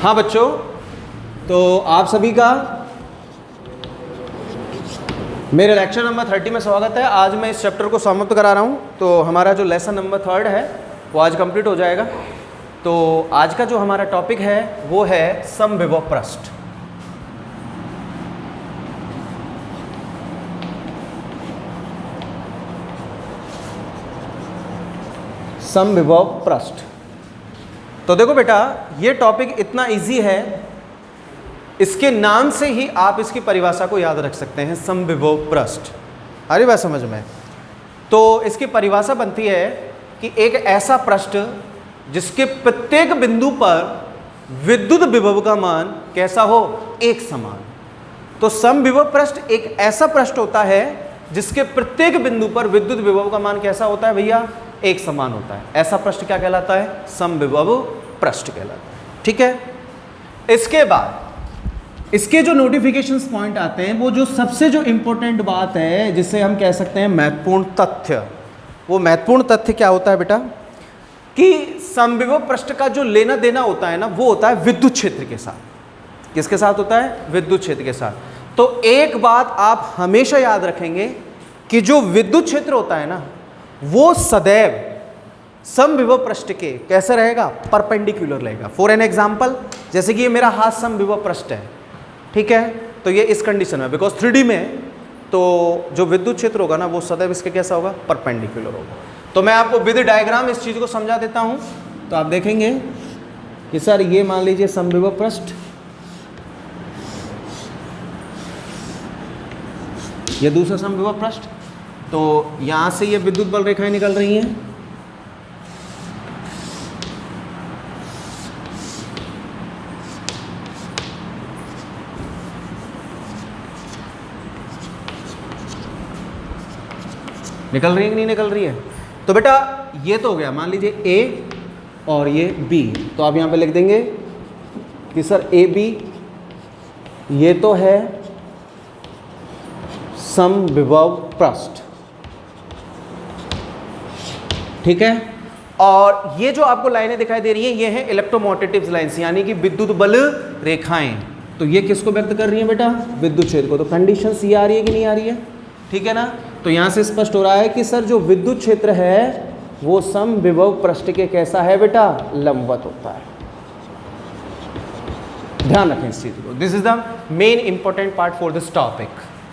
हाँ बच्चों, तो आप सभी का मेरे लेक्चर नंबर 30 में स्वागत है। आज मैं इस चैप्टर को समाप्त करा रहा हूँ। तो हमारा जो लेसन नंबर 3 है वो आज कंप्लीट हो जाएगा। तो आज का जो हमारा टॉपिक है वो है समविभव पृष्ठ। समविभव पृष्ठ। तो देखो बेटा, ये टॉपिक इतना इजी है, इसके नाम से ही आप इसकी परिभाषा को याद रख सकते हैं, समविभव पृष्ठ। आ रही बात समझ में? तो इसकी परिभाषा बनती है कि एक ऐसा पृष्ठ जिसके प्रत्येक बिंदु पर विद्युत विभव का मान कैसा हो, एक समान। तो समविभव पृष्ठ एक ऐसा पृष्ठ होता है जिसके प्रत्येक बिंदु पर विद्युत विभव का मान कैसा होता है भैया, एक समान होता है। ऐसा पृष्ठ क्या कहलाता है, समविभव पृष्ठ कहलाता है। ठीक है। इसके बाद इसके जो नोटिफिकेशंस पॉइंट आते हैं, वो जो सबसे जो इंपॉर्टेंट बात है जिसे हम कह सकते हैं महत्वपूर्ण तथ्य, वो महत्वपूर्ण तथ्य क्या होता है बेटा, कि समविभव पृष्ठ का जो लेना देना होता है ना, वो होता है विद्युत क्षेत्र के साथ। किसके साथ होता है, विद्युत क्षेत्र के साथ। तो एक बात आप हमेशा याद रखेंगे कि जो विद्युत क्षेत्र होता है ना, वो सदैव समविभव पृष्ठ के कैसे रहेगा, परपेंडिकुलर रहेगा। फॉर एन एग्जाम्पल, जैसे कि ये मेरा हाथ समविभव पृष्ठ है, ठीक है, तो ये इस कंडीशन में, बिकॉज 3D में तो जो विद्युत क्षेत्र होगा ना, वो सदैव इसके कैसा होगा, परपेंडिकुलर होगा। तो मैं आपको विद डायग्राम इस चीज को समझा देता हूं। तो आप देखेंगे कि सर ये मान लीजिए समविभव पृष्ठ, ये दूसरा समविभव पृष्ठ। तो यहां से ये विद्युत बल रेखाएं निकल रही हैं, निकल रही है कि नहीं निकल रही है। तो बेटा ये तो हो गया, मान लीजिए ए और ये बी। तो आप यहां पे लिख देंगे कि सर ए बी ये तो है समविभव पृष्ठ, ठीक है। और ये जो आपको लाइनें दिखाई दे रही हैं, ये हैं इलेक्ट्रोमोटिव लाइन्स, यानी कि विद्युत बल रेखाएं। तो ये किसको व्यक्त कर रही हैं बेटा, विद्युत क्षेत्र को। तो कंडीशन ये आ रही है कि नहीं आ रही है, ठीक है ना। तो यहां से स्पष्ट हो रहा है कि सर जो विद्युत क्षेत्र है वो समविभव पृष्ठ के कैसा है बेटा, लंबवत होता है। ध्यान रखें इस चीज को। This is the main important part for this topic,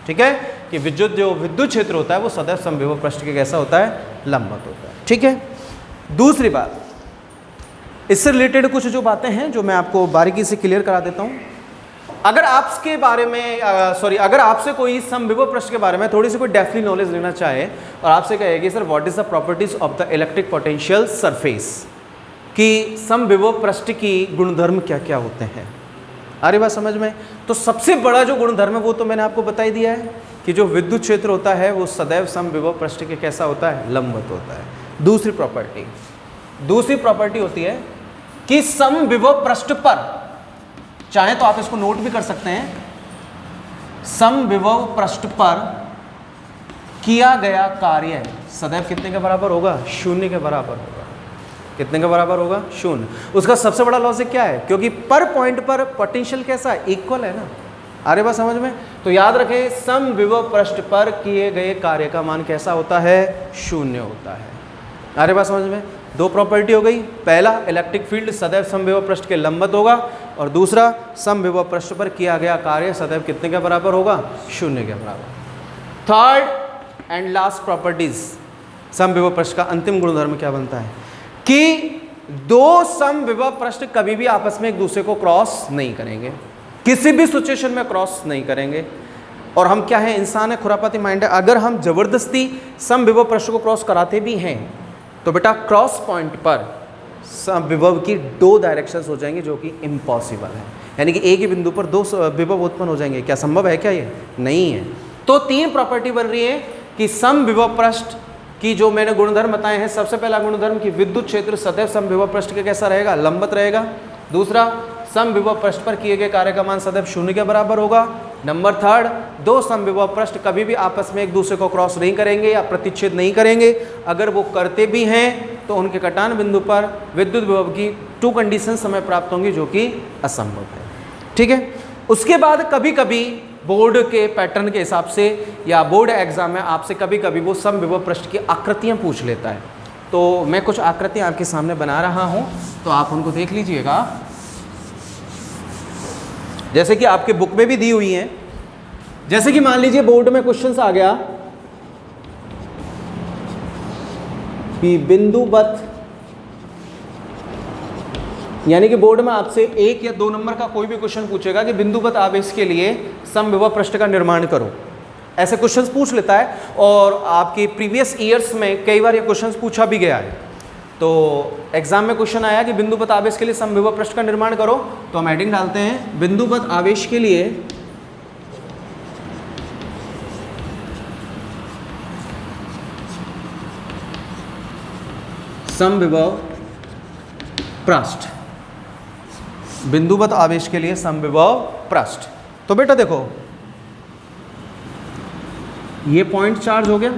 ठीक है, कि जो विद्युत क्षेत्र होता है वो सदैव समविभव पृष्ठ के कैसा होता है, लंबवत होता है, ठीक है। दूसरी बात, इससे रिलेटेड कुछ जो बातें हैं जो मैं आपको बारीकी से क्लियर करा देता हूं। अगर आपके बारे में अगर आपसे कोई समविभव पृष्ठ के बारे में थोड़ी सी कोई डेप्थली नॉलेज लेना चाहे और आपसे कहे कि sir what is the properties of the electric potential surface, कि समविभव पृष्ठ की गुणधर्म क्या क्या होते हैं, आ रही बात समझ में। तो सबसे बड़ा जो गुणधर्म है वो तो मैंने आपको बता ही दिया है कि जो विद्युत क्षेत्र होता है वो सदैव समविभव पृष्ठ के कैसा होता है, लंबवत होता है। दूसरी प्रॉपर्टी होती है कि समविभव पृष्ठ पर, चाहे तो आप इसको नोट भी कर सकते हैं, समविभव पृष्ठ पर किया गया कार्य सदैव कितने के बराबर होगा, शून्य के बराबर होगा। कितने के बराबर होगा, शून्य। उसका सबसे बड़ा लॉजिक क्या है, क्योंकि पर पॉइंट पर पोटेंशियल कैसा है, इक्वल है ना। आ रही बात समझ में। तो याद रखें, समविभव पृष्ठ पर किए गए कार्य का मान कैसा होता है, शून्य होता है। आ रही बात समझ में। दो प्रॉपर्टी हो गई, पहला इलेक्ट्रिक फील्ड सदैव समविभव पृष्ठ के लंबवत होगा, और दूसरा समविभव पृष्ठ पर किया गया कार्य सदैव कितने के बराबर होगा, शून्य के बराबर। थर्ड एंड लास्ट प्रॉपर्टीज, समविभव पृष्ठ का अंतिम गुणधर्म क्या बनता है कि दो समविभव पृष्ठ कभी भी आपस में एक दूसरे को क्रॉस नहीं करेंगे, किसी भी सिचुएशन में क्रॉस नहीं करेंगे। और हम क्या है, इंसान है, खुरापाती माइंड है। अगर हम जबरदस्ती समविभव पृष्ठ को क्रॉस कराते भी हैं तो बेटा क्रॉस पॉइंट पर समविभव की दो डायरेक्शंस हो जाएंगे, जो कि इम्पॉसिबल है। यानी कि एक ही बिंदु पर दो विभव उत्पन्न हो जाएंगे, क्या संभव है क्या, ये नहीं है। तो तीन प्रॉपर्टी बन रही है कि समविभव पृष्ठ की जो मैंने गुणधर्म बताए हैं। सबसे पहला गुणधर्म कि विद्युत क्षेत्र सदैव समविभव पृष्ठ के कैसा रहेगा, लंबवत रहेगा। दूसरा, समविभव पृष्ठ पर किए गए कार्य का मान सदैव शून्य के बराबर होगा। नंबर थर्ड, दो समविभव पृष्ठ कभी भी आपस में एक दूसरे को क्रॉस नहीं करेंगे या प्रतिच्छेद नहीं करेंगे। अगर वो करते भी हैं तो उनके कटान बिंदु पर विद्युत विभव की 2 कंडीशन समय प्राप्त होंगी जो कि असंभव है। ठीक है, उसके बाद कभी कभी बोर्ड के पैटर्न के हिसाब से या बोर्ड एग्जाम में आपसे कभी कभी वो समविभव पृष्ठ की आकृतियां पूछ लेता है। तो मैं कुछ आकृतियां आपके सामने बना रहा हूं, तो आप उनको देख लीजिएगा। जैसे कि आपके बुक में भी दी हुई हैं। जैसे कि मान लीजिए बोर्ड में क्वेश्चंस आ गया कि बिंदुवत, यानी कि बोर्ड में आपसे 1 या 2 नंबर का कोई भी क्वेश्चन पूछेगा कि बिंदुवत आवेश के लिए समविभव पृष्ठ का निर्माण करो, ऐसे क्वेश्चंस पूछ लेता है। और आपके प्रीवियस ईयर्स में कई बार ये क्वेश्चंस पूछा भी गया है। तो एग्जाम में क्वेश्चन आया कि बिंदुवत आवेश के लिए समविभव पृष्ठ का निर्माण करो, तो हम हेडिंग डालते हैं बिंदुवत आवेश के लिए समविभव पृष्ठ, बिंदुवत आवेश के लिए समविभव पृष्ठ। तो बेटा देखो, ये पॉइंट चार्ज हो गया,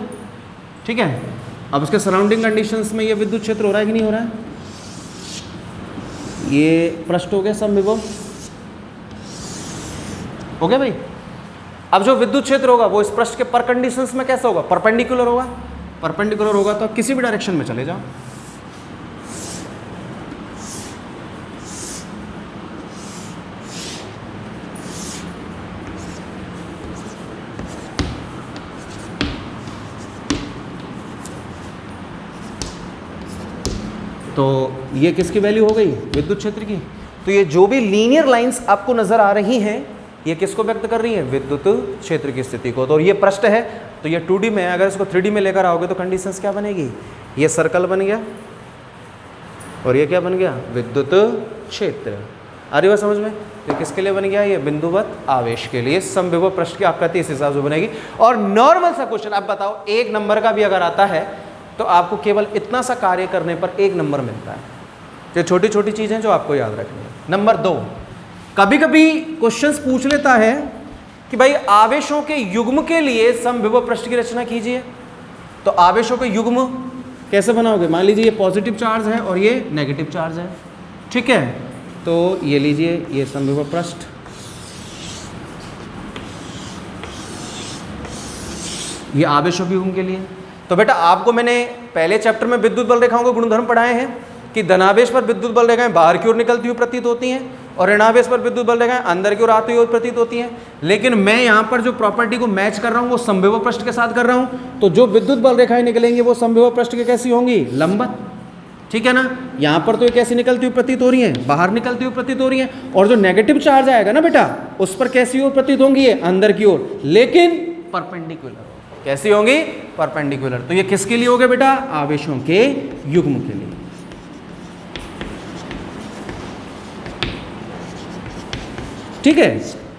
ठीक है। अब उसके सराउंडिंग कंडीशंस में ये विद्युत क्षेत्र हो रहा है कि नहीं हो रहा है, ये पृष्ठ हो गया समविभव, हो गया भाई। अब जो विद्युत क्षेत्र होगा वो इस पृष्ठ के पर कंडीशंस में कैसा होगा, परपेंडिकुलर होगा। परपेंडिकुलर होगा तो किसी भी डायरेक्शन में चले जाओ। तो ये किसकी वैल्यू हो गई, विद्युत क्षेत्र की। तो ये जो भी लीनियर लाइंस आपको नजर आ रही हैं, ये किसको व्यक्त कर रही है, विद्युत क्षेत्र की स्थिति को। तो ये पृष्ठ है, तो ये 2D में है, अगर इसको 3D में लेकर आओगे तो कंडीशंस क्या बनेगी, ये सर्कल बन गया और ये क्या बन गया, विद्युत क्षेत्र। आ रही बात समझ में। तो किसके लिए बन गया, ये बिंदुवत आवेश के लिए समविभव पृष्ठ की आकृति इस हिसाब से बनेगी। और नॉर्मल सा क्वेश्चन आप बताओ, 1 नंबर का भी अगर आता है तो आपको केवल इतना सा कार्य करने पर 1 नंबर मिलता है। जो छोटी छोटी चीज़ें जो आपको याद रखनी है। नंबर 2, कभी कभी क्वेश्चंस पूछ लेता है कि भाई आवेशों के युग्म के लिए समविभव पृष्ठ की रचना कीजिए। तो आवेशों के युग्म कैसे बनाओगे, मान लीजिए ये पॉजिटिव चार्ज है और ये नेगेटिव चार्ज है, ठीक है। तो ये लीजिए, ये समविभव पृष्ठ, ये आवेशों के युग्म के लिए। तो बेटा आपको मैंने पहले चैप्टर में विद्युत बल रेखाओं के गुणधर्म पढ़ाए हैं कि धनावेश पर विद्युत बल रेखाएं बाहर की ओर निकलती हुई प्रतीत होती हैं और ऋणावेश पर विद्युत बल रेखाएं अंदर की ओर आती हुई प्रतीत होती हैं। लेकिन मैं यहाँ पर जो प्रॉपर्टी को मैच कर रहा हूँ वो समविभव पृष्ठ के साथ कर रहा हूँ। तो जो विद्युत बल रेखाएं निकलेंगी वो समविभव पृष्ठ की कैसी होंगी, लंबवत, ठीक है ना। यहाँ पर तो ये कैसी निकलती हुई प्रतीत हो रही है, बाहर निकलती हुई प्रतीत हो रही है। और जो नेगेटिव चार्ज आएगा ना बेटा, उस पर कैसी ओर प्रतीत होंगी, ये अंदर की ओर, लेकिन परपेंडिकुलर। कैसी होंगी, परपेंडिकुलर। तो ये किसके लिए हो गया बेटा, आवेशों के युग्म के लिए। ठीक है।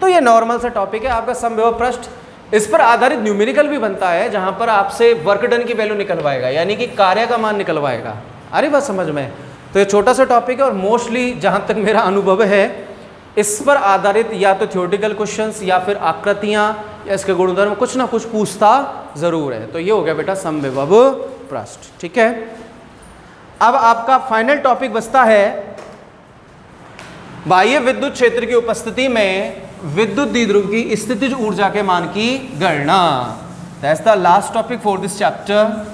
तो ये नॉर्मल सा टॉपिक है आपका समविभव पृष्ठ। इस पर आधारित न्यूमेरिकल भी बनता है जहां पर आपसे वर्क डन की वैल्यू निकलवाएगा, यानी कि कार्य का मान निकलवाएगा। अरे बात समझ में। तो ये छोटा सा टॉपिक है और मोस्टली जहां तक मेरा अनुभव है इस पर आधारित या तो थ्योरेटिकल क्वेश्चंस या फिर आकृतियां या इसके गुणधर्म कुछ ना कुछ पूछता जरूर है। तो ये हो गया बेटा समविभव पृष्ठ, ठीक है। अब आपका फाइनल टॉपिक बचता है बाह्य विद्युत क्षेत्र की उपस्थिति में विद्युत द्विध्रुव की स्थितिज ऊर्जा के मान की गणना। That's the last topic for this chapter.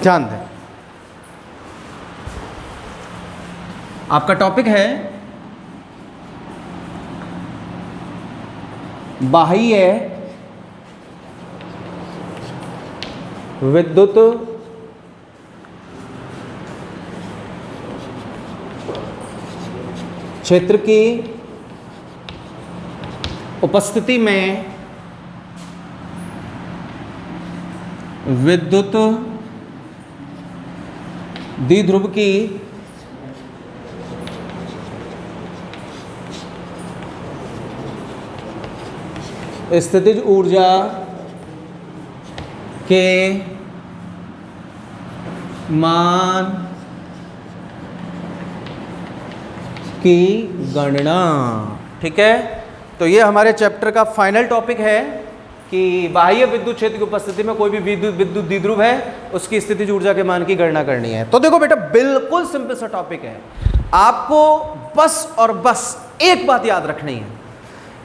ध्यान दें, आपका टॉपिक है बाह्य विद्युत क्षेत्र की उपस्थिति में विद्युत द्विध्रुव की स्थितिज ऊर्जा के मान की गणना। ठीक है, तो ये हमारे चैप्टर का फाइनल टॉपिक है कि बाह्य विद्युत क्षेत्र की उपस्थिति में कोई भी विद्युत द्विध्रुव है उसकी स्थितिज ऊर्जा के मान की गणना करनी है। तो देखो बेटा, बिल्कुल सिंपल सा टॉपिक है, आपको बस और बस एक बात याद रखनी है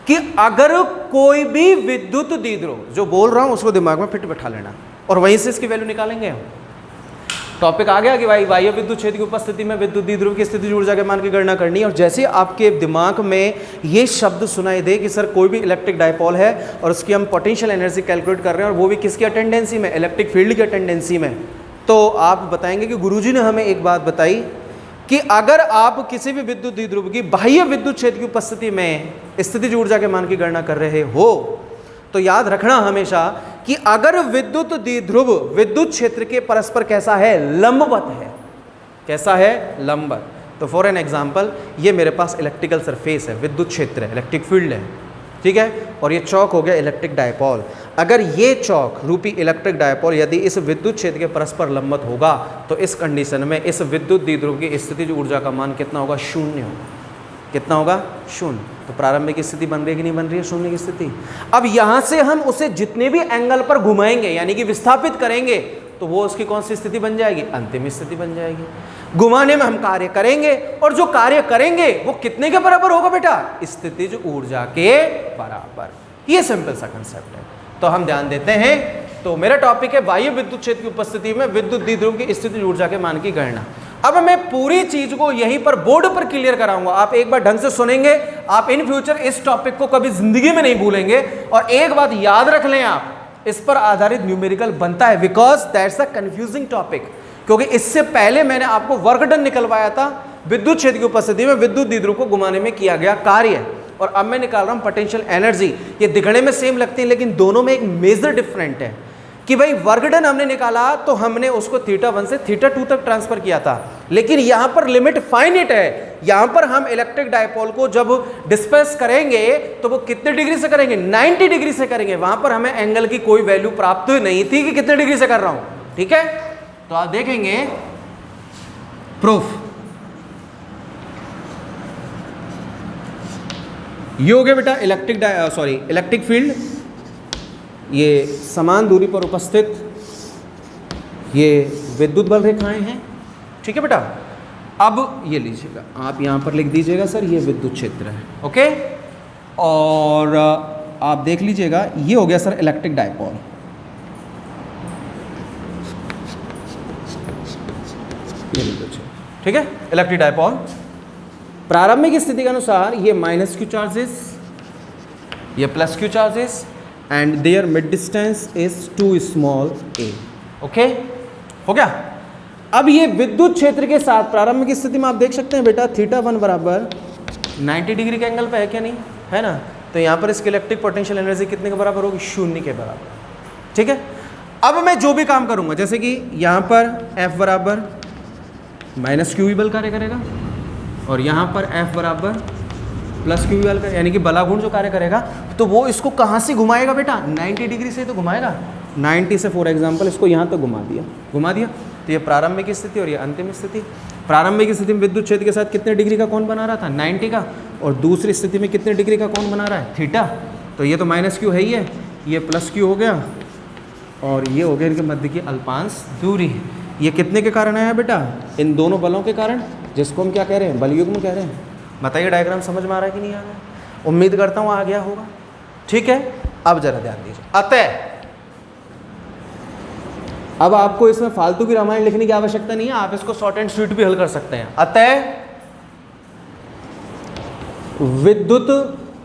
कि अगर कोई भी विद्युत द्विध्रुव, जो बोल रहा हूं उसको दिमाग में फिट बैठा लेना और वहीं से इसकी वैल्यू निकालेंगे हम। टॉपिक आ गया कि भाई बाह्य विद्युत क्षेत्र की उपस्थिति में विद्युत द्विध्रुव की स्थितिज ऊर्जा के मान की गणना करनी है। और जैसे आपके दिमाग में ये शब्द सुनाई दे कि सर कोई भी इलेक्ट्रिक डायपोल है और उसकी हम पोटेंशियल एनर्जी कैलकुलेट कर रहे हैं और वो भी किसकी अटेंडेंसी में, इलेक्ट्रिक फील्ड की अटेंडेंसी में, तो आप बताएंगे कि गुरुजी ने हमें एक बात बताई कि अगर आप किसी भी विद्युत द्विध्रुव की बाह्य विद्युत क्षेत्र की उपस्थिति में स्थितिज ऊर्जा के मान की गणना कर रहे हो तो याद रखना हमेशा कि अगर विद्युत द्विध्रुव विद्युत क्षेत्र के परस्पर कैसा है, लंबवत है। कैसा है? लंबवत। तो फॉर एन एग्जांपल, ये मेरे पास इलेक्ट्रिकल सरफेस है, विद्युत क्षेत्र है, इलेक्ट्रिक फील्ड है, ठीक है, और ये चौक हो गया इलेक्ट्रिक डायपोल। अगर ये चौक रूपी इलेक्ट्रिक डायपोल यदि इस विद्युत क्षेत्र के परस्पर लंबवत होगा तो इस कंडीशन में इस विद्युत द्विध्रुव की स्थितिज ऊर्जा का मान कितना होगा? शून्य होगा। कितना होगा? शून्य। तो प्रारंभिक स्थिति बन रही है कि नहीं बन रही है? शून्य की स्थिति। अब यहां से हम उसे जितने भी एंगल पर घुमाएंगे यानी कि विस्थापित करेंगे तो वो उसकी कौन सी स्थिति बन जाएगी? अंतिम स्थिति बन जाएगी। घुमाने में हम कार्य करेंगे और जो कार्य करेंगे वो कितने के बराबर होगा बेटा? स्थितिज ऊर्जा के बराबर। ये सिंपल सा कंसेप्ट है, तो हम ध्यान देते हैं। तो मेरा टॉपिक है बाह्य विद्युत क्षेत्र की उपस्थिति में विद्युत द्विध्रुव की स्थितिज ऊर्जा के मान की गणना। अब मैं पूरी चीज को यहीं पर बोर्ड पर क्लियर कराऊंगा, आप एक बार ढंग से सुनेंगे, आप इन फ्यूचर इस टॉपिक को कभी जिंदगी में नहीं भूलेंगे। और एक बात याद रख लें, आप इस पर आधारित न्यूमेरिकल बनता है because that's a confusing topic. क्योंकि इससे पहले मैंने आपको वर्क डन निकलवाया था विद्युत क्षेत्र की उपस्थिति में विद्युत द्विध्रुव को घुमाने में किया गया कार्य, और अब मैं निकाल रहा हूं पोटेंशियल एनर्जी। ये दिखने में सेम लगती है लेकिन दोनों में एक मेजर डिफरेंट है कि भाई वर्क डन हमने निकाला तो हमने उसको θ1 से θ2 तक ट्रांसफर किया था, लेकिन यहां पर लिमिट फाइनिट है। यहां पर हम इलेक्ट्रिक डायपोल को जब डिस्पर्स करेंगे तो वो कितने डिग्री से करेंगे? 90 डिग्री से करेंगे। वहां पर हमें एंगल की कोई वैल्यू प्राप्त नहीं थी कि कितने डिग्री से कर रहा हूं, ठीक है। तो आप देखेंगे प्रूफ, ये हो गया बेटा इलेक्ट्रिक फील्ड। ये समान दूरी पर उपस्थित ये विद्युत बल रेखाएं हैं, ठीक है बेटा। अब ये लीजिएगा, आप यहां पर लिख दीजिएगा सर ये विद्युत क्षेत्र है, ओके। और आप देख लीजिएगा ये हो गया सर इलेक्ट्रिक डायपोल, ये विद्युत क्षेत्र, ठीक है, इलेक्ट्रिक डायपोल। प्रारंभिक स्थिति के अनुसार ये माइनस क्यू चार्जेस, ये plus q charges and their mid distance is too small ए, ओके, हो गया। अब ये विद्युत क्षेत्र के साथ प्रारंभिक स्थिति में आप देख सकते हैं बेटा θ1 बराबर 90 डिग्री के एंगल पे है क्या? नहीं है ना। तो यहाँ पर इसकी इलेक्ट्रिक पोटेंशियल एनर्जी कितने के बराबर होगी? शून्य के बराबर, ठीक है। अब मैं जो भी काम करूंगा, जैसे कि यहाँ पर F बराबर माइनस क्यू बल कार्य करेगा और यहाँ पर F बराबर प्लस क्यू बल, यानी कि बलागुण जो कार्य करेगा, तो वो इसको कहाँ से घुमाएगा बेटा? 90 डिग्री से तो घुमाएगा। 90 से फॉर एग्जांपल इसको यहाँ तक घुमा दिया। तो ये प्रारंभिक स्थिति और ये अंतिम स्थिति। प्रारंभिक स्थिति में विद्युत क्षेत्र के साथ कितने डिग्री का कोण बना रहा था? 90 का। और दूसरी स्थिति में कितने डिग्री का कोण बना रहा है? थीटा। तो ये तो माइनस क्यू है ही है, ये प्लस क्यू हो गया और ये हो गया इनके मध्य की अल्पांश दूरी। ये कितने के कारण आया बेटा? इन दोनों बलों के कारण, जिसको हम क्या कह रहे हैं? बलयुग्म कह रहे हैं। बताइए डायग्राम समझ में आ रहा है कि नहीं आ रहा है? उम्मीद करता हूँ आ गया होगा, ठीक है। अब जरा ध्यान दीजिए, अतः अब आपको इसमें फालतू की रामायण लिखने की आवश्यकता नहीं है, आप इसको शॉर्ट एंड स्वीट भी हल कर सकते हैं। अतः विद्युत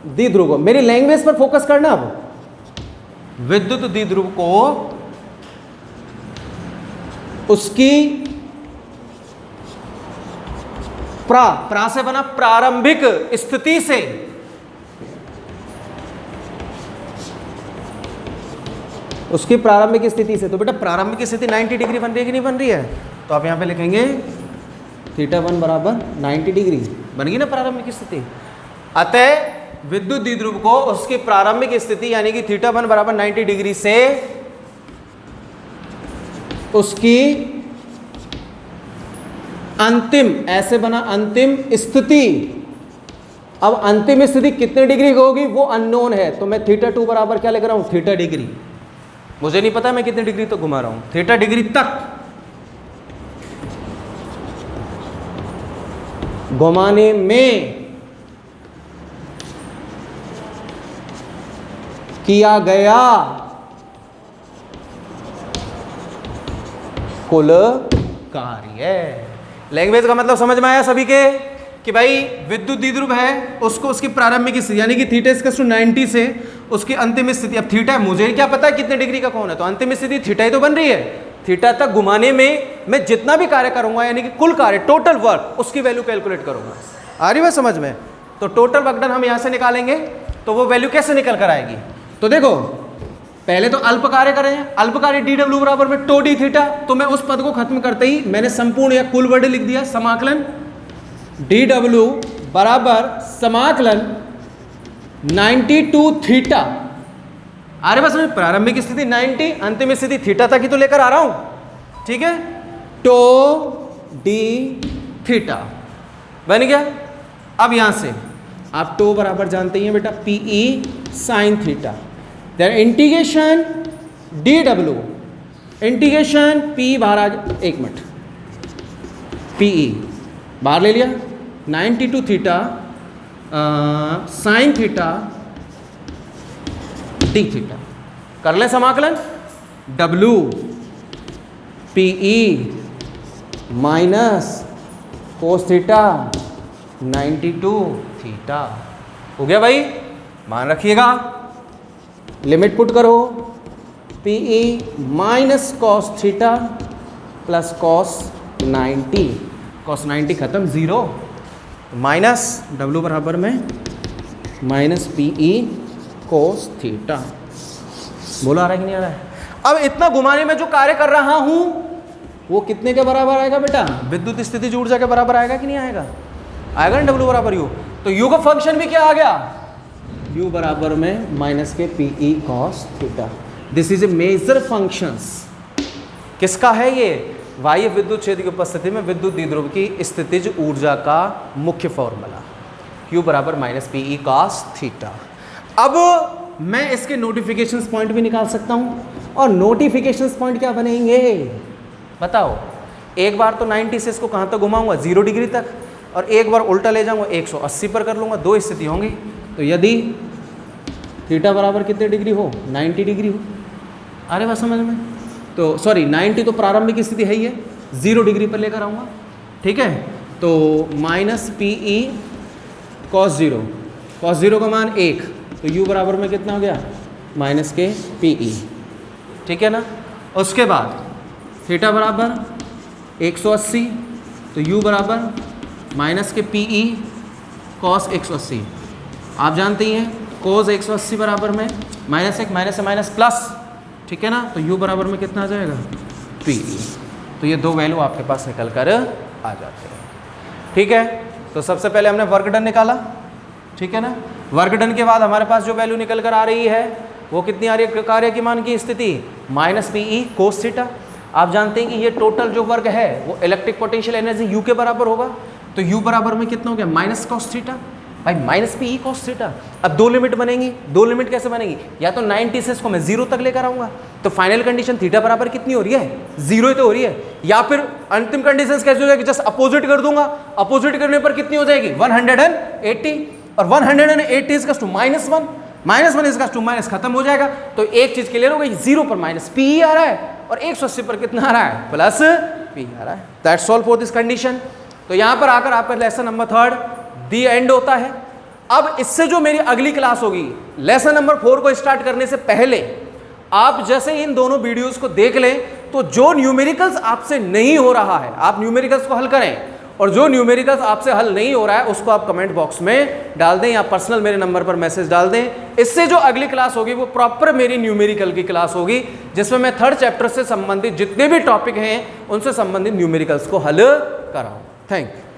द्विध्रुव को, मेरी लैंग्वेज पर फोकस करना, अब विद्युत द्विध्रुव को उसकी प्रा से बना प्रारंभिक स्थिति से उसकी प्रारंभिक स्थिति से, तो बेटा प्रारंभिक स्थिति 90 डिग्री बन रही है कि नहीं बन रही है? तो आप यहां पे लिखेंगे θ1 बराबर 90 डिग्री बन गई ना प्रारंभिक स्थिति। अतः विद्युत द्विध्रुव को उसकी प्रारंभिक स्थिति यानी कि θ1 बराबर 90 डिग्री से उसकी अंतिम, ऐसे बना अंतिम स्थिति अब अंतिम स्थिति कितने डिग्री की होगी वो अननोन है, तो मैं थीटा 2 बराबर क्या लिख रहा हूँ, थीटा डिग्री। मुझे नहीं पता मैं कितने डिग्री तक घुमा रहा हूँ, थीटा डिग्री तक घुमाने में किया गया कुल कार्य। लैंग्वेज का मतलब समझ में आया सभी के कि भाई विद्युत द्विध्रुव है, उसको उसकी प्रारंभिक स्थिति यानी कि थीटा इक्वल्स टू 90 से उसकी अंतिम स्थिति, अब थीटा मुझे क्या पता है कितने डिग्री का कौन है, तो अंतिम स्थिति थीटा ही तो बन रही है। थीटा तक घुमाने में मैं जितना भी कार्य करूंगा यानी कि कुल कार्य टोटल वर्क उसकी वैल्यू कैलकुलेट करूंगा। आ रही बात समझ में? तो टोटल वर्क डन हम यहां से निकालेंगे, तो वो वैल्यू कैसे निकल कर आएगी, तो देखो पहले तो अल्प कार्य करें, अल्प कार्य डी डब्ल्यू बराबर में टो डी थीटा, तो मैं उस पद को खत्म करते ही मैंने संपूर्ण या कुल वर्ड लिख दिया, समाकलन डी डब्ल्यू बराबर समाकलन 92 थीटा। अरे बस मैं प्रारंभिक स्थिति 90 अंतिम स्थिति थीटा तक ही तो लेकर आ रहा हूं, ठीक है, टो डी थीटा बन गया। अब यहां से आप टो बराबर जानते ही हैं बेटा PE sine theta, then integration d डब्ल्यू इंटीग्रेशन पी बाहर आ, एक मिनट, पीई बाहर ले लिया 92 theta sine theta d theta, कर ले समाकलन W PE minus cos theta 92 theta. हो गया भाई, मान रखिएगा, लिमिट पुट करो, PE minus cos theta plus cos 90, cos 90 खत्म, जीरो, माइनस डब्ल्यू बराबर में माइनस पीई कोस थीटा। बोला आ रहा है कि नहीं आ रहा है? अब इतना घुमाने में जो कार्य कर रहा हूं वो कितने के बराबर आएगा बेटा, विद्युत स्थितिज ऊर्जा के बराबर आएगा कि नहीं आएगा? आएगा ना, डब्ल्यू बराबर यू, तो यू का फंक्शन भी क्या आ गया, यू बराबर में माइनस के PE cos theta. This is a major functions, किसका है ये, बाह्य विद्युत क्षेत्र की उपस्थिति में विद्युत द्विध्रुव की स्थितिज ऊर्जा का मुख्य फॉर्मूला Q बराबर माइनस पीई कॉस थीटा। अब मैं इसके नोटिफिकेशंस पॉइंट भी निकाल सकता हूं, और नोटिफिकेशंस पॉइंट क्या बनेंगे बताओ, एक बार तो 90 से इसको कहां तक घुमाऊंगा, 0 डिग्री तक, और एक बार उल्टा ले जाऊंगा 180 पर कर लूंगा, दो स्थिति होंगी। तो यदि थीटा बराबर कितने डिग्री हो, 90 डिग्री हो, अरे बात समझ में, तो सॉरी 90 तो प्रारंभिक स्थिति है ही है, 0 डिग्री पर लेकर आऊँगा, ठीक है, तो माइनस पीई कॉस 0, कॉस 0 का मान 1, तो u बराबर में कितना हो गया, माइनस के पीई, ठीक है ना। उसके बाद थीटा बराबर 180, तो u बराबर माइनस के पीई कॉस 180, आप जानते ही हैं कोस 180 बराबर में माइनस एक माइनस से माइनस प्लस, ठीक है ना, तो u बराबर में कितना आ जाएगा, पीई। तो ये दो वैल्यू आपके पास निकल कर आ जाते हैं, ठीक है। तो सबसे पहले हमने वर्क डन निकाला, ठीक है ना, वर्क डन के बाद हमारे पास जो वैल्यू निकल कर आ रही है वो कितनी आ रही है, कार्य की मान की स्थिति माइनस पीई कोस थीटा। आप जानते हैं कि ये टोटल जो वर्क है वो इलेक्ट्रिक पोटेंशियल एनर्जी u के बराबर होगा, तो u बराबर में कितना हो गया, माइनस कॉस थीटा, भाई माइनस पीई कॉस थीटा। अब दो लिमिट बनेंगी, दो लिमिट कैसे बनेगी, या तो 90 से इसको मैं 0 तक लेकर आऊंगा, तो फाइनल कंडीशन थीटा बराबर कितनी हो रही है, 0 ही तो हो रही है, या फिर अंतिम कंडीशन कैसे हो जाएगी, जस्ट अपोजिट कर दूंगा, अपोजिट करने पर कितनी हो जाएगी 180, और 180 is to -1, -1 is to minus, खत्म हो जाएगा। तो एक चीज क्लियर हो गई, 0 पर माइनस पी आ रहा है और 180 पर कितना आ रहा है, प्लस पी आ रहा है। That's all for this condition. तो यहां पर आकर आपका लेसन नंबर 3 दी एंड होता है। अब इससे जो मेरी अगली क्लास होगी, लेसन नंबर 4 को स्टार्ट करने से पहले आप जैसे इन दोनों वीडियोस को देख लें, तो जो न्यूमेरिकल्स आपसे नहीं हो रहा है आप न्यूमेरिकल्स को हल करें, और जो न्यूमेरिकल्स आपसे हल नहीं हो रहा है उसको आप कमेंट बॉक्स में डाल दें या पर्सनल मेरे नंबर पर मैसेज डाल दें। इससे जो अगली क्लास होगी वो प्रॉपर मेरी न्यूमेरिकल की क्लास होगी, जिसमें मैं 3rd चैप्टर से संबंधित जितने भी टॉपिक हैं उनसे संबंधित न्यूमेरिकल्स को हल कराऊं। Thank you.